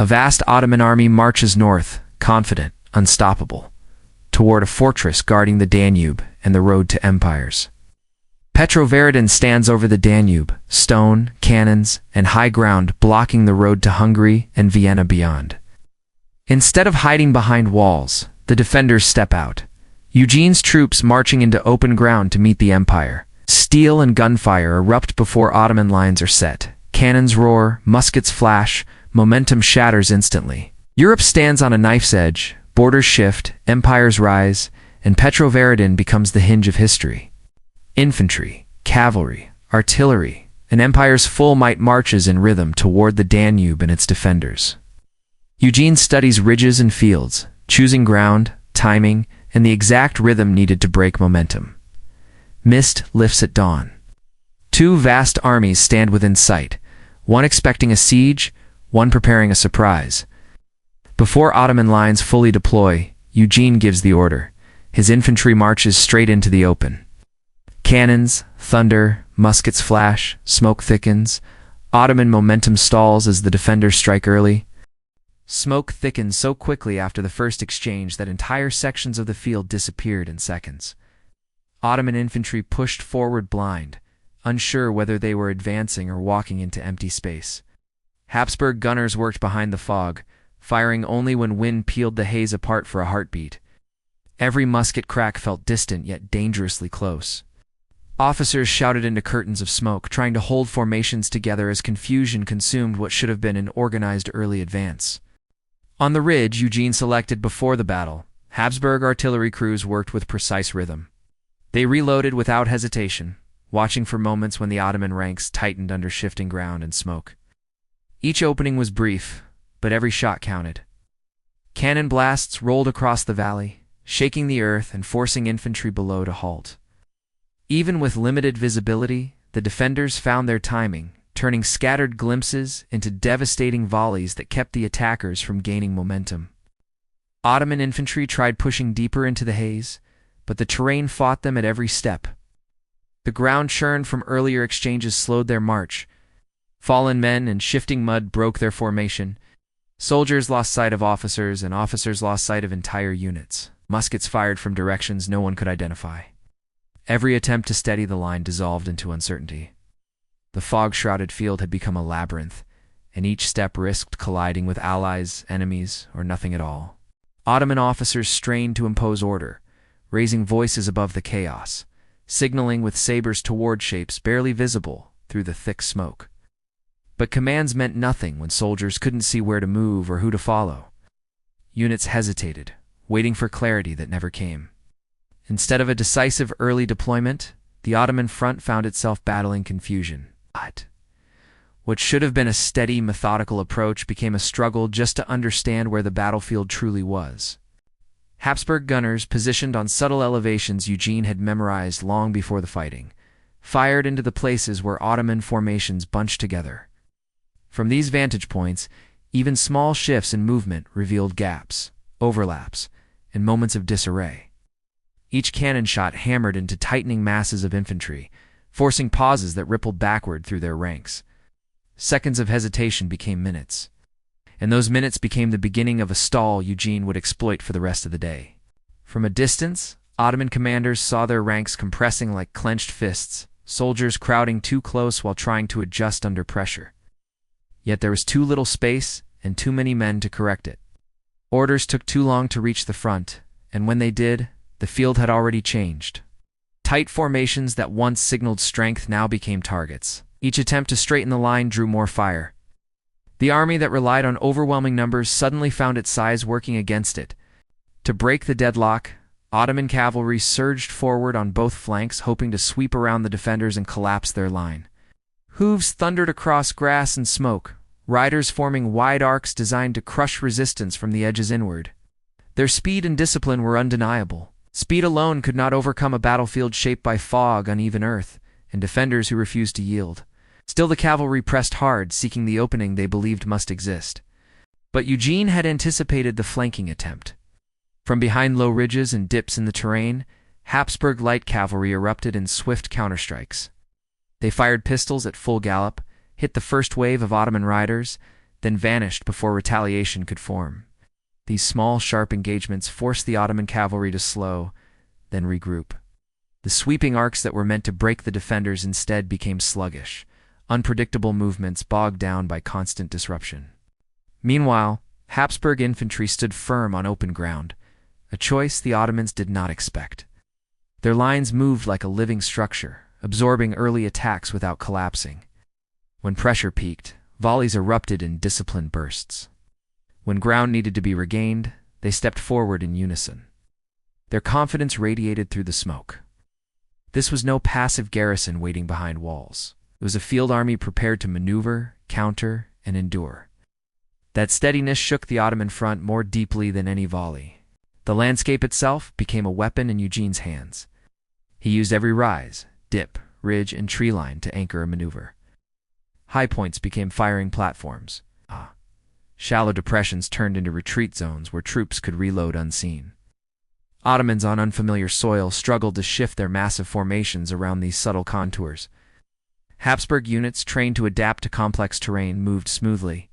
A vast Ottoman army marches north, confident, unstoppable, toward a fortress guarding the Danube and the road to empires. Petrovaradin stands over the Danube, stone, cannons, and high ground blocking the road to Hungary and Vienna beyond. Instead of hiding behind walls, the defenders step out. Eugene's troops marching into open ground to meet the empire. Steel and gunfire erupt before Ottoman lines are set. Cannons roar, muskets flash, momentum shatters instantly. Europe stands on a knife's edge, borders shift, empires rise, and Petrovaradin becomes the hinge of history. Infantry, cavalry, artillery, an empire's full might marches in rhythm toward the Danube and its defenders. Eugene studies ridges and fields, choosing ground, timing, and the exact rhythm needed to break momentum. Mist lifts at dawn. Two vast armies stand within sight, one expecting a siege, one preparing a surprise. Before Ottoman lines fully deploy, Eugene gives the order. His infantry marches straight into the open. Cannons, thunder, muskets flash, smoke thickens. Ottoman momentum stalls as the defenders strike early. Smoke thickened so quickly after the first exchange that entire sections of the field disappeared in seconds. Ottoman infantry pushed forward blind, unsure whether they were advancing or walking into empty space. Habsburg gunners worked behind the fog, firing only when wind peeled the haze apart for a heartbeat. Every musket crack felt distant yet dangerously close. Officers shouted into curtains of smoke, trying to hold formations together as confusion consumed what should have been an organized early advance. On the ridge Eugene selected before the battle, Habsburg artillery crews worked with precise rhythm. They reloaded without hesitation, watching for moments when the Ottoman ranks tightened under shifting ground and smoke. Each opening was brief, but every shot counted. Cannon blasts rolled across the valley, shaking the earth and forcing infantry below to halt. Even with limited visibility, the defenders found their timing, turning scattered glimpses into devastating volleys that kept the attackers from gaining momentum. Ottoman infantry tried pushing deeper into the haze, but the terrain fought them at every step. The ground churn from earlier exchanges slowed their march. Fallen men and shifting mud broke their formation. Soldiers lost sight of officers, and officers lost sight of entire units. Muskets fired from directions no one could identify. Every attempt to steady the line dissolved into uncertainty. The fog-shrouded field had become a labyrinth, and each step risked colliding with allies, enemies, or nothing at all. Ottoman officers strained to impose order, raising voices above the chaos, signaling with sabers toward shapes barely visible through the thick smoke. But commands meant nothing when soldiers couldn't see where to move or who to follow. Units hesitated, waiting for clarity that never came. Instead of a decisive early deployment, the Ottoman front found itself battling confusion. What should have been a steady, methodical approach became a struggle just to understand where the battlefield truly was. Habsburg gunners, positioned on subtle elevations Eugene had memorized long before the fighting, fired into the places where Ottoman formations bunched together. From these vantage points, even small shifts in movement revealed gaps, overlaps, and moments of disarray. Each cannon shot hammered into tightening masses of infantry, forcing pauses that rippled backward through their ranks. Seconds of hesitation became minutes, and those minutes became the beginning of a stall Eugene would exploit for the rest of the day. From a distance, Ottoman commanders saw their ranks compressing like clenched fists, soldiers crowding too close while trying to adjust under pressure. Yet there was too little space and too many men to correct it. Orders took too long to reach the front, and when they did, the field had already changed. Tight formations that once signaled strength now became targets. Each attempt to straighten the line drew more fire. The army that relied on overwhelming numbers suddenly found its size working against it. To break the deadlock, Ottoman cavalry surged forward on both flanks, hoping to sweep around the defenders and collapse their line. Hooves thundered across grass and smoke, riders forming wide arcs designed to crush resistance from the edges inward. Their speed and discipline were undeniable. Speed alone could not overcome a battlefield shaped by fog, uneven earth, and defenders who refused to yield. Still the cavalry pressed hard, seeking the opening they believed must exist. But Eugene had anticipated the flanking attempt. From behind low ridges and dips in the terrain, Habsburg light cavalry erupted in swift counterstrikes. They fired pistols at full gallop, hit the first wave of Ottoman riders, then vanished before retaliation could form. These small, sharp engagements forced the Ottoman cavalry to slow, then regroup. The sweeping arcs that were meant to break the defenders instead became sluggish, unpredictable movements bogged down by constant disruption. Meanwhile, Habsburg infantry stood firm on open ground, a choice the Ottomans did not expect. Their lines moved like a living structure, absorbing early attacks without collapsing. When pressure peaked, volleys erupted in disciplined bursts. When ground needed to be regained, they stepped forward in unison. Their confidence radiated through the smoke. This was no passive garrison waiting behind walls. It was a field army prepared to maneuver, counter, and endure. That steadiness shook the Ottoman front more deeply than any volley. The landscape itself became a weapon in Eugene's hands. He used every rise, dip, ridge, and tree line to anchor a maneuver. High points became firing platforms. Shallow depressions turned into retreat zones where troops could reload unseen. Ottomans on unfamiliar soil struggled to shift their massive formations around these subtle contours. Habsburg units trained to adapt to complex terrain moved smoothly.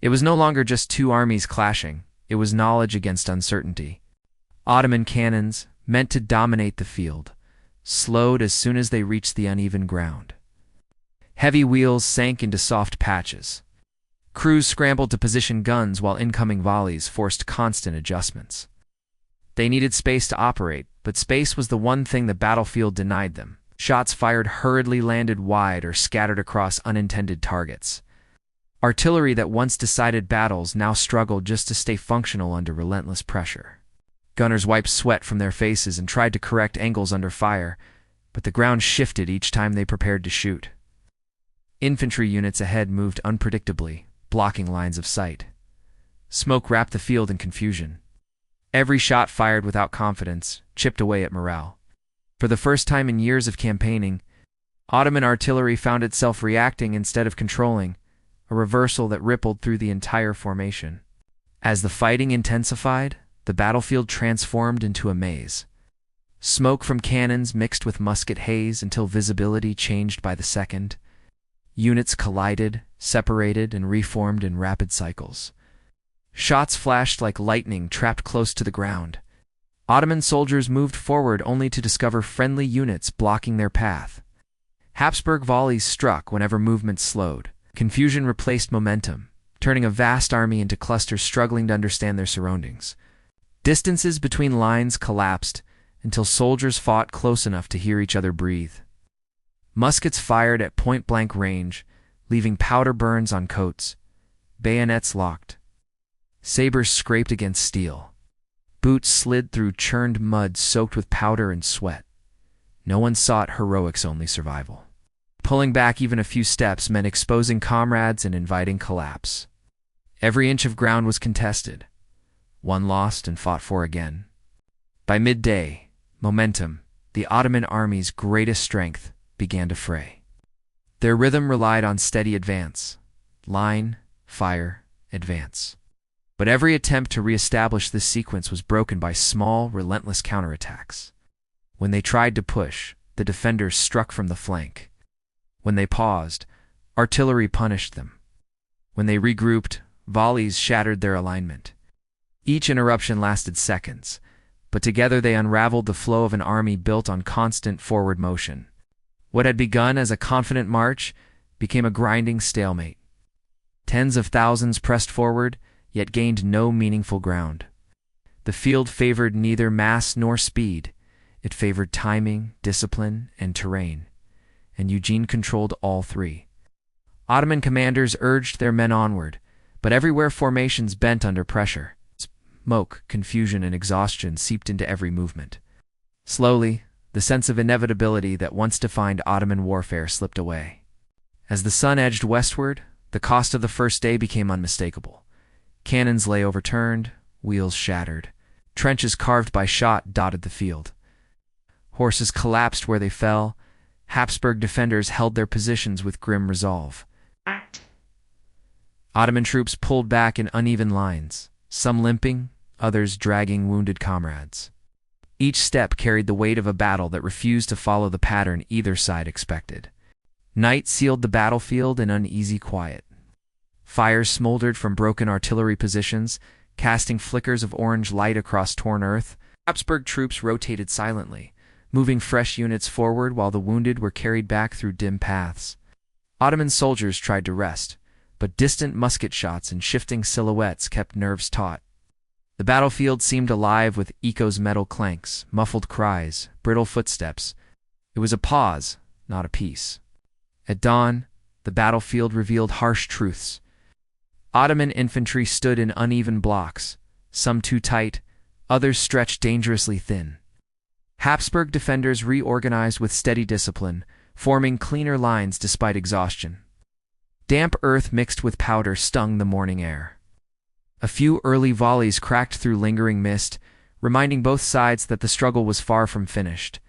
It was no longer just two armies clashing, it was knowledge against uncertainty. Ottoman cannons, meant to dominate the field, slowed as soon as they reached the uneven ground. Heavy wheels sank into soft patches. Crews scrambled to position guns while incoming volleys forced constant adjustments. They needed space to operate, but space was the one thing the battlefield denied them. Shots fired hurriedly landed wide or scattered across unintended targets. Artillery that once decided battles now struggled just to stay functional under relentless pressure. Gunners wiped sweat from their faces and tried to correct angles under fire, but the ground shifted each time they prepared to shoot. Infantry units ahead moved unpredictably, blocking lines of sight. Smoke wrapped the field in confusion. Every shot fired without confidence chipped away at morale. For the first time in years of campaigning, Ottoman artillery found itself reacting instead of controlling, a reversal that rippled through the entire formation. As the fighting intensified, the battlefield transformed into a maze. Smoke from cannons mixed with musket haze until visibility changed by the second. Units collided, separated, and reformed in rapid cycles. Shots flashed like lightning trapped close to the ground. Ottoman soldiers moved forward only to discover friendly units blocking their path. Habsburg volleys struck whenever movement slowed. Confusion replaced momentum, turning a vast army into clusters struggling to understand their surroundings. Distances between lines collapsed until soldiers fought close enough to hear each other breathe. Muskets fired at point-blank range, leaving powder burns on coats. Bayonets locked. Sabers scraped against steel. Boots slid through churned mud soaked with powder and sweat. No one sought heroics, only survival. Pulling back even a few steps meant exposing comrades and inviting collapse. Every inch of ground was contested. One lost and fought for again. By midday, momentum, the Ottoman army's greatest strength, began to fray. Their rhythm relied on steady advance. Line, fire, advance. But every attempt to reestablish this sequence was broken by small, relentless counterattacks. When they tried to push, the defenders struck from the flank. When they paused, artillery punished them. When they regrouped, volleys shattered their alignment. Each interruption lasted seconds, but together they unraveled the flow of an army built on constant forward motion. What had begun as a confident march became a grinding stalemate. Tens of thousands pressed forward, yet gained no meaningful ground. The field favored neither mass nor speed. It favored timing, discipline, and terrain, and Eugene controlled all three. Ottoman commanders urged their men onward, but everywhere formations bent under pressure. Smoke, confusion, and exhaustion seeped into every movement. Slowly, the sense of inevitability that once defined Ottoman warfare slipped away. As the sun edged westward, the cost of the first day became unmistakable. Cannons lay overturned, wheels shattered. Trenches carved by shot dotted the field. Horses collapsed where they fell. Habsburg defenders held their positions with grim resolve. Ottoman troops pulled back in uneven lines, some limping, others dragging wounded comrades. Each step carried the weight of a battle that refused to follow the pattern either side expected. Night sealed the battlefield in uneasy quiet. Fires smoldered from broken artillery positions, casting flickers of orange light across torn earth. Habsburg troops rotated silently, moving fresh units forward while the wounded were carried back through dim paths. Ottoman soldiers tried to rest, but distant musket shots and shifting silhouettes kept nerves taut. The battlefield seemed alive with echoes, metal clanks, muffled cries, brittle footsteps. It was a pause, not a peace. At dawn, the battlefield revealed harsh truths. Ottoman infantry stood in uneven blocks, some too tight, others stretched dangerously thin. Habsburg defenders reorganized with steady discipline, forming cleaner lines despite exhaustion. Damp earth mixed with powder stung the morning air. A few early volleys cracked through lingering mist, reminding both sides that the struggle was far from finished.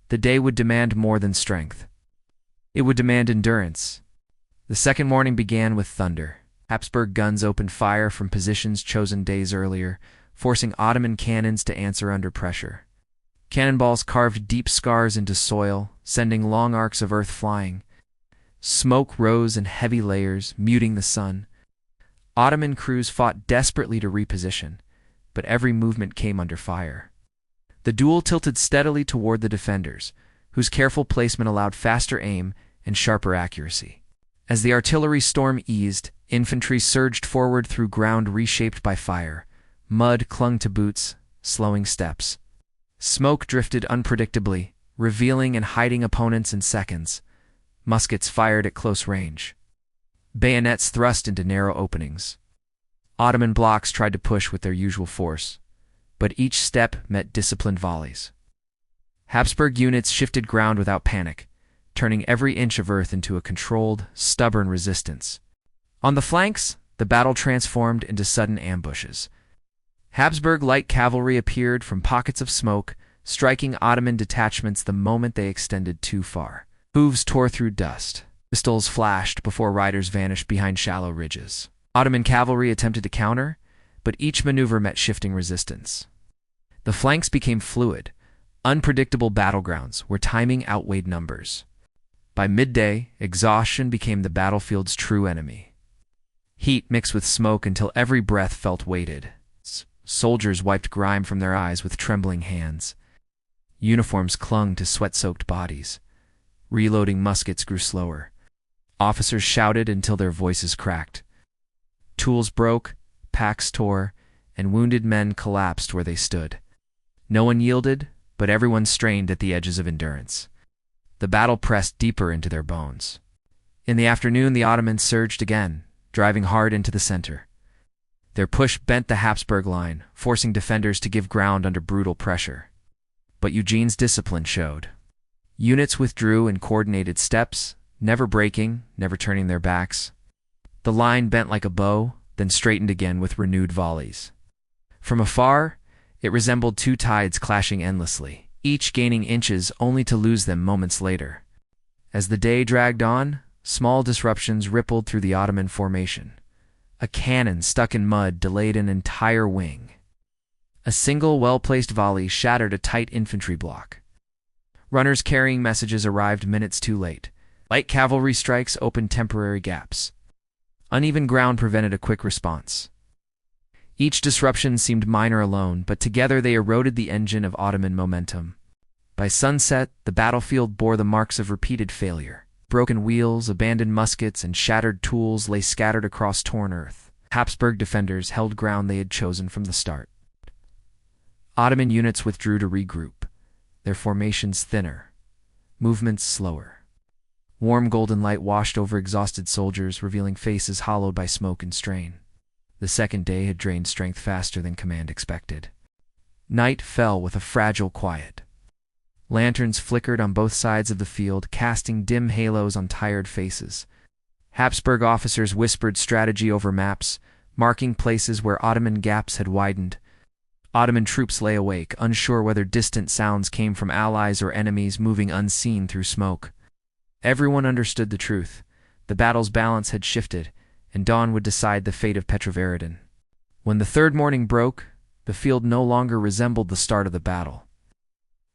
The day would demand more than strength. It would demand endurance. The second morning began with thunder. Habsburg guns opened fire from positions chosen days earlier, forcing Ottoman cannons to answer under pressure. Cannonballs carved deep scars into soil, sending long arcs of earth flying. Smoke rose in heavy layers, muting the sun. Ottoman crews fought desperately to reposition, but every movement came under fire. The duel tilted steadily toward the defenders, whose careful placement allowed faster aim and sharper accuracy. As the artillery storm eased, infantry surged forward through ground reshaped by fire. Mud clung to boots, slowing steps. Smoke drifted unpredictably, revealing and hiding opponents in seconds. Muskets fired at close range. Bayonets thrust into narrow openings. Ottoman blocks tried to push with their usual force, but each step met disciplined volleys. Habsburg units shifted ground without panic, turning every inch of earth into a controlled, stubborn resistance. On the flanks, the battle transformed into sudden ambushes. Habsburg light cavalry appeared from pockets of smoke, striking Ottoman detachments the moment they extended too far. Hooves tore through dust. Pistols flashed before riders vanished behind shallow ridges. Ottoman cavalry attempted to counter, but each maneuver met shifting resistance. The flanks became fluid, unpredictable battlegrounds where timing outweighed numbers. By midday, exhaustion became the battlefield's true enemy. Heat mixed with smoke until every breath felt weighted. Soldiers wiped grime from their eyes with trembling hands. Uniforms clung to sweat-soaked bodies. Reloading muskets grew slower. Officers shouted until their voices cracked. Tools broke, packs tore, and wounded men collapsed where they stood. No one yielded, but everyone strained at the edges of endurance. The battle pressed deeper into their bones. In the afternoon, the Ottomans surged again, driving hard into the center. Their push bent the Habsburg line, forcing defenders to give ground under brutal pressure. But Eugene's discipline showed. Units withdrew in coordinated steps, never breaking, never turning their backs. The line bent like a bow, then straightened again with renewed volleys. From afar, it resembled two tides clashing endlessly, each gaining inches only to lose them moments later. As the day dragged on, small disruptions rippled through the Ottoman formation. A cannon stuck in mud delayed an entire wing. A single well-placed volley shattered a tight infantry block. Runners carrying messages arrived minutes too late. Light cavalry strikes opened temporary gaps. Uneven ground prevented a quick response. Each disruption seemed minor alone, but together they eroded the engine of Ottoman momentum. By sunset, the battlefield bore the marks of repeated failure. Broken wheels, abandoned muskets, and shattered tools lay scattered across torn earth. Habsburg defenders held ground they had chosen from the start. Ottoman units withdrew to regroup, their formations thinner, movements slower. Warm golden light washed over exhausted soldiers, revealing faces hollowed by smoke and strain. The second day had drained strength faster than command expected. Night fell with a fragile quiet. Lanterns flickered on both sides of the field, casting dim halos on tired faces. Habsburg officers whispered strategy over maps, marking places where Ottoman gaps had widened. Ottoman troops lay awake, unsure whether distant sounds came from allies or enemies moving unseen through smoke. Everyone understood the truth. The battle's balance had shifted, and dawn would decide the fate of Petrovaradin. When the third morning broke, the field no longer resembled the start of the battle.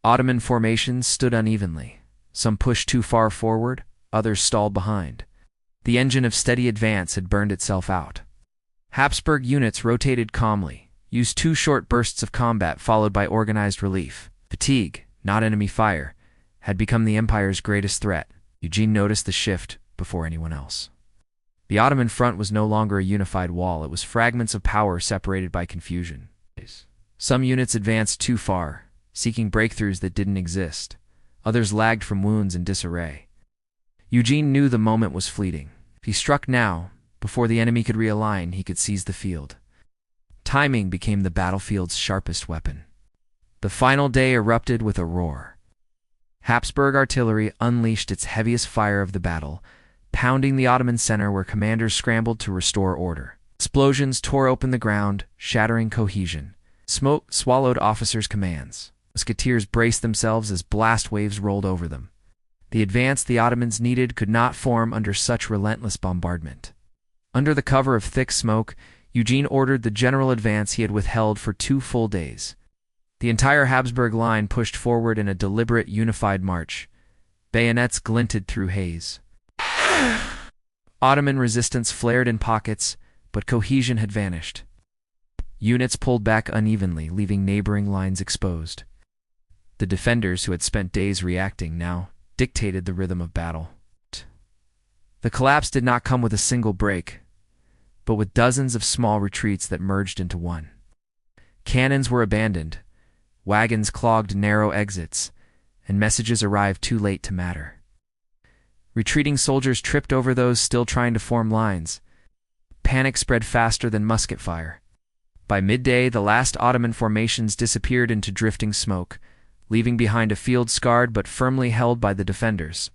Ottoman formations stood unevenly. Some pushed too far forward, others stalled behind. The engine of steady advance had burned itself out. Habsburg units rotated calmly, used 2 short bursts of combat followed by organized relief. Fatigue, not enemy fire, had become the empire's greatest threat. Eugene noticed the shift before anyone else. The Ottoman front was no longer a unified wall, it was fragments of power separated by confusion. Some units advanced too far, seeking breakthroughs that didn't exist. Others lagged from wounds and disarray. Eugene knew the moment was fleeting. If he struck now, before the enemy could realign, he could seize the field. Timing became the battlefield's sharpest weapon. The final day erupted with a roar. Habsburg artillery unleashed its heaviest fire of the battle, pounding the Ottoman center where commanders scrambled to restore order. Explosions tore open the ground, shattering cohesion. Smoke swallowed officers' commands. Musketeers braced themselves as blast waves rolled over them. The advance the Ottomans needed could not form under such relentless bombardment. Under the cover of thick smoke, Eugene ordered the general advance he had withheld for 2 full days. The entire Habsburg line pushed forward in a deliberate, unified march. Bayonets glinted through haze. Ottoman resistance flared in pockets, but cohesion had vanished. Units pulled back unevenly, leaving neighboring lines exposed. The defenders, who had spent days reacting, now dictated the rhythm of battle. The collapse did not come with a single break, but with dozens of small retreats that merged into one. Cannons were abandoned, wagons clogged narrow exits, and messages arrived too late to matter. Retreating soldiers tripped over those still trying to form lines. Panic spread faster than musket fire. By midday, the last Ottoman formations disappeared into drifting smoke, leaving behind a field scarred but firmly held by the defenders.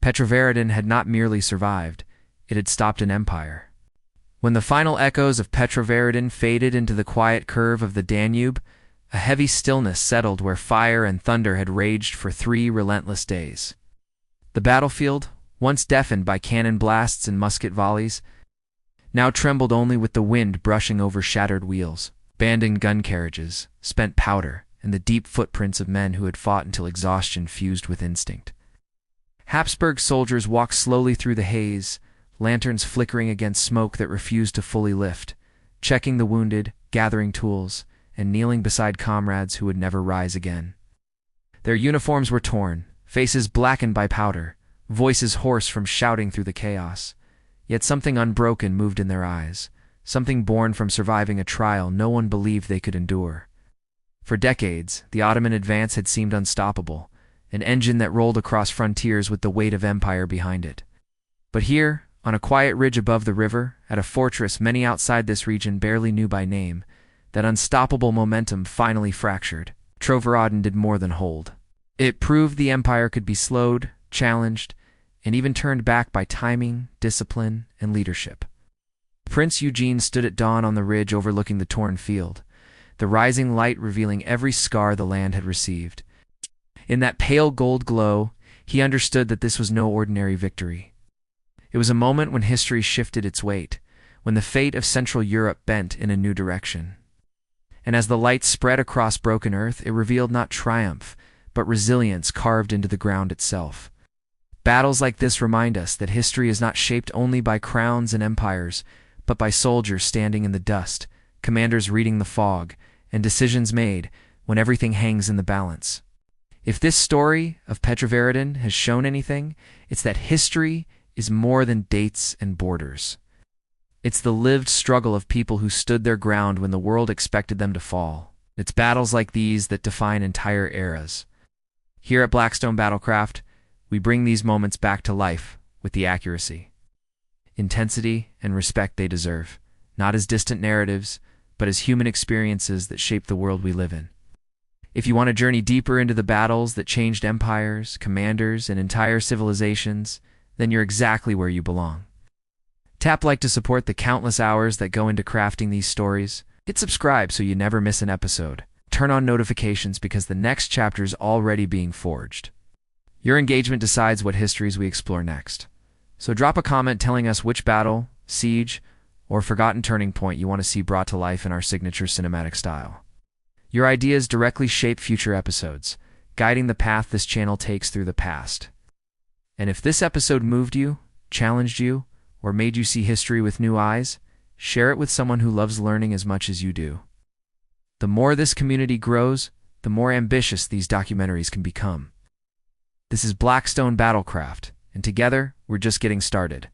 Petrovaradin had not merely survived, it had stopped an empire. When the final echoes of Petrovaradin faded into the quiet curve of the Danube, a heavy stillness settled where fire and thunder had raged for 3 relentless days. The battlefield, once deafened by cannon blasts and musket volleys, now trembled only with the wind brushing over shattered wheels, abandoned gun carriages, spent powder, and the deep footprints of men who had fought until exhaustion fused with instinct. Habsburg soldiers walked slowly through the haze, lanterns flickering against smoke that refused to fully lift, checking the wounded, gathering tools, and kneeling beside comrades who would never rise again. Their uniforms were torn, faces blackened by powder, voices hoarse from shouting through the chaos. Yet something unbroken moved in their eyes, something born from surviving a trial no one believed they could endure. For decades, the Ottoman advance had seemed unstoppable, an engine that rolled across frontiers with the weight of empire behind it. But here, on a quiet ridge above the river, at a fortress many outside this region barely knew by name, that unstoppable momentum finally fractured. Petrovaradin did more than hold. It proved the empire could be slowed, challenged, and even turned back by timing, discipline, and leadership. Prince Eugene stood at dawn on the ridge overlooking the torn field, the rising light revealing every scar the land had received. In that pale gold glow, he understood that this was no ordinary victory. It was a moment when history shifted its weight, when the fate of Central Europe bent in a new direction. And as the light spread across broken earth, it revealed not triumph, but resilience carved into the ground itself. Battles like this remind us that history is not shaped only by crowns and empires, but by soldiers standing in the dust, commanders reading the fog, and decisions made when everything hangs in the balance. If this story of Petrovaradin has shown anything, it's that history is more than dates and borders. It's the lived struggle of people who stood their ground when the world expected them to fall. It's battles like these that define entire eras. Here at Blackstone Battlecraft, we bring these moments back to life with the accuracy, intensity, and respect they deserve, not as distant narratives, but as human experiences that shape the world we live in. If you want to journey deeper into the battles that changed empires, commanders, and entire civilizations, then you're exactly where you belong. Tap like to support the countless hours that go into crafting these stories. Hit subscribe so you never miss an episode. Turn on notifications because the next chapter is already being forged. Your engagement decides what histories we explore next. So drop a comment telling us which battle, siege, or forgotten turning point you want to see brought to life in our signature cinematic style. Your ideas directly shape future episodes, guiding the path this channel takes through the past. And if this episode moved you, challenged you, or made you see history with new eyes, share it with someone who loves learning as much as you do. The more this community grows, the more ambitious these documentaries can become. This is Blackstone Battlecraft, and together, we're just getting started.